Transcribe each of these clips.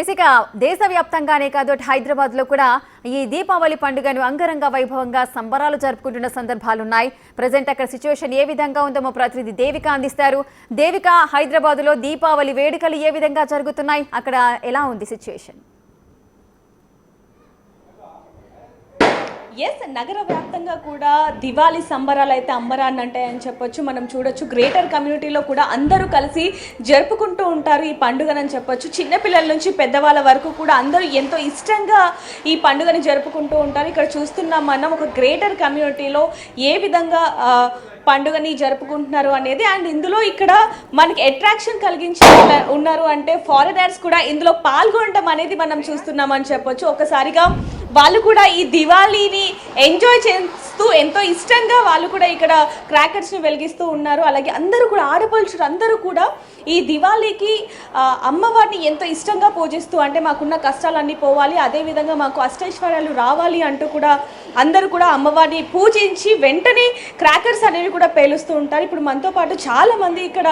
ఇక దేశవ్యాప్తంగానే కాదు హైదరాబాద్ లో కూడా ఈ దీపావళి పండుగను అంగరంగ వైభవంగా సంబరాలు జరుపుకుంటున్న సందర్భాలున్నాయి. ప్రెజెంట్ అక్కడ సిచ్యువేషన్ ఏ విధంగా ఉందో మా ప్రతినిధి దేవిక అందిస్తారు. దేవిక, హైదరాబాద్ లో దీపావళి వేడుకలు ఏ విధంగా జరుగుతున్నాయి, అక్కడ ఎలా ఉంది సిచ్యువేషన్? ఎస్, నగర వ్యాప్తంగా కూడా దివాళీ సంబరాలు అయితే అంబరాన్ని అంటాయని చెప్పొచ్చు. మనం చూడొచ్చు, గ్రేటర్ కమ్యూనిటీలో కూడా అందరూ కలిసి జరుపుకుంటూ ఉంటారు ఈ పండుగనని చెప్పొచ్చు. చిన్నపిల్లల నుంచి పెద్దవాళ్ళ వరకు కూడా అందరూ ఎంతో ఇష్టంగా ఈ పండుగని జరుపుకుంటూ ఉంటారు. ఇక్కడ చూస్తున్నాం మనం ఒక గ్రేటర్ కమ్యూనిటీలో ఏ విధంగా పండుగని జరుపుకుంటున్నారు అనేది. అండ్ ఇందులో ఇక్కడ మనకి అట్రాక్షన్ కలిగించి ఉన్నారు అంటే ఫారినర్స్ కూడా ఇందులో పాల్గొనడం అనేది మనం చూస్తున్నామని చెప్పొచ్చు. ఒకసారిగా వాళ్ళు కూడా ఈ దివాళీని ఎంజాయ్ చేస్తూ ఎంతో ఇష్టంగా వాళ్ళు కూడా ఇక్కడ క్రాకర్స్ని వెలిగిస్తూ ఉన్నారు. అలాగే అందరూ కూడా ఆడపడుచులు అందరూ కూడా ఈ దివాళీకి అమ్మవారిని ఎంతో ఇష్టంగా పూజిస్తూ, అంటే మాకున్న కష్టాలన్నీ పోవాలి, అదేవిధంగా మాకు అష్టైశ్వర్యాలు రావాలి అంటూ కూడా అందరూ కూడా అమ్మవారిని పూజించి వెంటనే క్రాకర్స్ అనేవి కూడా పేలుస్తూ ఉంటారు. ఇప్పుడు మనతో పాటు చాలామంది ఇక్కడ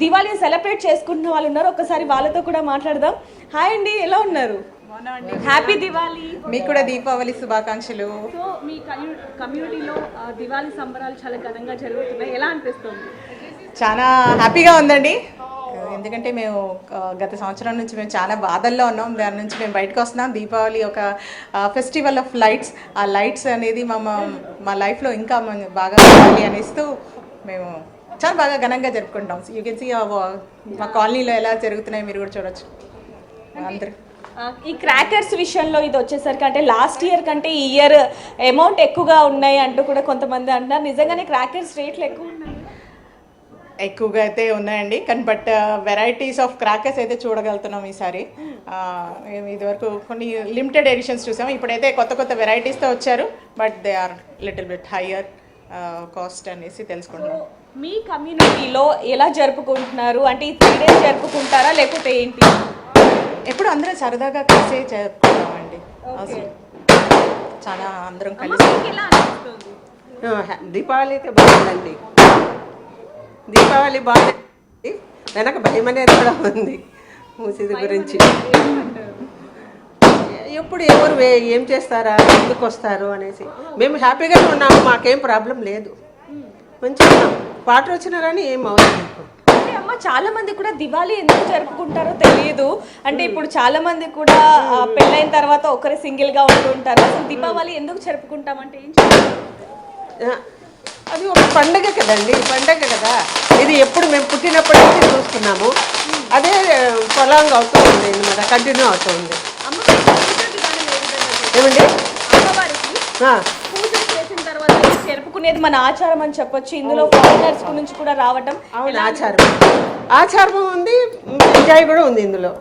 దివాళీని సెలబ్రేట్ చేసుకుంటున్న వాళ్ళు ఉన్నారు. ఒకసారి వాళ్ళతో కూడా మాట్లాడదాం. హాయ్ అండి, ఎలా ఉన్నారు? హ్యాపీ దివాళీ. మీకు కూడా దీపావళి శుభాకాంక్షలు. సో మీ కమ్యూనిటీలో దివాళీ సంబరాలు చాలా ఘనంగా జరుగుతున్నాయి, ఎలా అనిపిస్తుంది? చాలా హ్యాపీగా ఉందండి. ఎందుకంటే మేము గత సంవత్సరం నుంచి మేము చాలా బాధల్లో ఉన్నాం. దాని నుంచి మేము బయటకు వస్తున్నాం. దీపావళి ఒక ఫెస్టివల్ ఆఫ్ లైట్స్. ఆ లైట్స్ అనేది మా లైఫ్లో ఇంకా బాగా ఉండాలి అనేస్తూ మేము చాలా బాగా ఘనంగా జరుపుకుంటాం. యూ కెన్ సీ మా కాలనీలో ఎలా జరుగుతున్నాయో మీరు కూడా చూడొచ్చు. అందరూ ఈ క్రాకర్స్ విషయంలో ఇది వచ్చేసరికి అంటే లాస్ట్ ఇయర్ కంటే ఈ ఇయర్ అమౌంట్ ఎక్కువగా ఉన్నాయి అంటూ కూడా కొంతమంది అంటున్నారు. నిజంగానే క్రాకర్స్ రేట్లు ఎక్కువగా అయితే ఉన్నాయండి. కానీ బట్ వెరైటీస్ ఆఫ్ క్రాకర్స్ అయితే చూడగలుగుతున్నాం ఈసారి. ఇదివరకు కొన్ని లిమిటెడ్ ఎడిషన్స్ చూసాము, ఇప్పుడైతే కొత్త కొత్త వెరైటీస్తో వచ్చారు. But they are little bit higher cost అనేసి తెలుసుకుంటున్నాం. మీ కమ్యూనిటీలో ఎలా జరుపుకుంటున్నారు? అంటే ఈ 3 days జరుపుకుంటారా లేకపోతే ఏంటి? ఎప్పుడు అందరం సరదాగా కలిసే జరుపుకుంటామండి. చాలా అందరం కలిసి. దీపావళి అయితే బాగుందండి. దీపావళి బాగుంది. వెనక భయం అనేది కూడా ఉంది మూసీది గురించి. ఎప్పుడు ఎవరు ఏం చేస్తారా, ఎందుకు వస్తారు అనేసి మేము హ్యాపీగానే ఉన్నాము. మాకేం ప్రాబ్లం లేదు, మంచిగా ఉన్నాం. పాట వచ్చినా కానీ ఏం అవుతుంది. అమ్మ, చాలా మంది కూడా దివాళీ ఎందుకు జరుపుకుంటారో తెలియదు. అంటే ఇప్పుడు చాలా మంది కూడా పెళ్ళైన తర్వాత ఒకరి సింగిల్ గా ఉంటుంటారు. అసలు దీపావళి ఎందుకు జరుపుకుంటామంటే ఏం అది ఒక పండగ కదండి, పండగ కదా ఇది. ఎప్పుడు మేము పుట్టినప్పటి నుంచి చూస్తున్నాము, అదే పొలాంగ్ అవుతూ ఉంది అనమాట, కంటిన్యూ అవుతూ ఉంది. ఏమండి, జరుపుకునేది మన ఆచారం అని చెప్పొచ్చు. ఇందులో ఫారినర్స్ నుంచి కూడా రావటం ఆచారం ఉంది, ఎంజాయ్ కూడా ఉంది ఇందులో.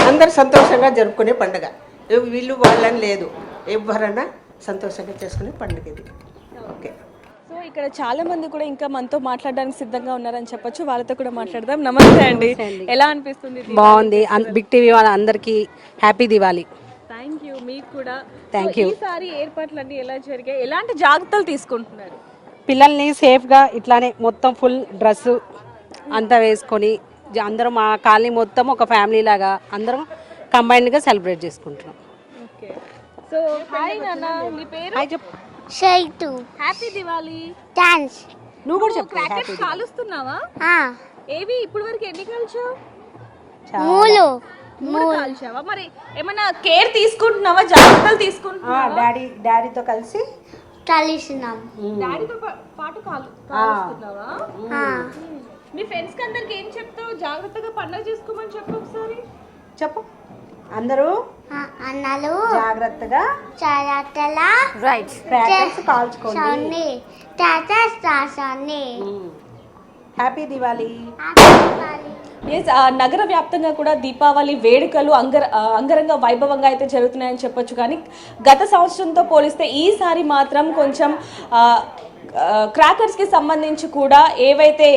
అందరు సంతోషంగా జరుపుకునే పండుగ. వీళ్ళు వాళ్ళని లేదు, ఎవరన్నా సంతోషంగా చేసుకునే పండుగ ఇది. ఓకే. సో ఇక్కడ చాలా మంది కూడా ఇంకా మనతో మాట్లాడడానికి సిద్ధంగా ఉన్నారని చెప్పొచ్చు. వాళ్ళతో కూడా మాట్లాడదాం. నమస్తే అండి, ఎలా అనిపిస్తుంది? బాగుంది. బిగ్ టీవీ వాళ్ళందరికీ హ్యాపీ దివాళీ. Thank you. మీకు కూడా థ్యాంక్ యూ. ఈసారి ఏర్పాట్లన్నీ ఎలా జరిగాయి, ఎలాంటి జాగ్రత్తలు తీసుకుంటున్నారు? పిల్లల్ని సేఫ్గా ఇట్లానే మొత్తం ఫుల్ డ్రెస్సు అంతా వేసుకొని అందరం మా కాలనీ మొత్తం ఒక ఫ్యామిలీ లాగా అందరం కంబైన్డ్గా సెలబ్రేట్ చేసుకుంటున్నాం. ఓకే. సో హాయ్ నాన్న, నీ పేరు? హాయ్ చెప్పు. షైటు. హ్యాపీ దివాళీ. థాంక్స్. నువ్వు కూడా చెప్పు. క్రాకర్స్ కాలుస్తున్నావా? ఏవి ఇప్పుడు వరకు ఎన్ని కాల్చావు? మూడు కాల్చావా? మరి ఏమైనా కేర్ తీసుకుంటున్నావా, జాగ్రత్తలు తీసుకుంటున్నావా? డాడీతో కలిసి కలిసినాం. డాడీతో పాటు కాలుస్తున్నావా? మీ ఫ్రెండ్స్ కి అందరికి ఏం చెప్తావు? జాగ్రత్తగా పండుగ చేసుకోమని చెప్పు ఒకసారి. చెప్పు. అందరూ అన్నలు జాగ్రత్తగా రైట్ క్రాకర్స్ కాల్చుకోండి. హ్యాపీ దివాళీ. నగర వ్యాప్తంగా కూడా దీపావళి వేడుకలు అంగరంగ వైభవంగా అయితే జరుగుతున్నాయని చెప్పొచ్చు. కానీ గత సంవత్సరంతో పోలిస్తే ఈసారి మాత్రం కొంచెం క్రాకర్స్కి సంబంధించి కూడా ఏవైతే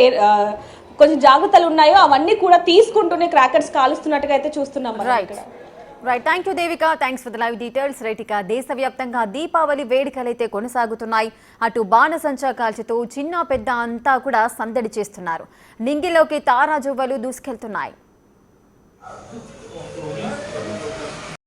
కొంచెం జాగ్రత్తలు ఉన్నాయో అవన్నీ కూడా తీసుకుంటూనే క్రాకర్స్ కాలుస్తున్నట్టుగా అయితే చూస్తున్నాం. Right, thank you Devika, thanks for the live details. Right, ఇక దేశవ్యాప్తంగా దీపావళి వేడుకలైతే కొనసాగుతున్నాయి. అటు బాణసంచా కాల్చుతూ చిన్న పెద్ద అంతా కూడా సందడి చేస్తున్నారు. నింగిలోకి తారాజువ్వలు దూసుకెళ్తున్నాయి.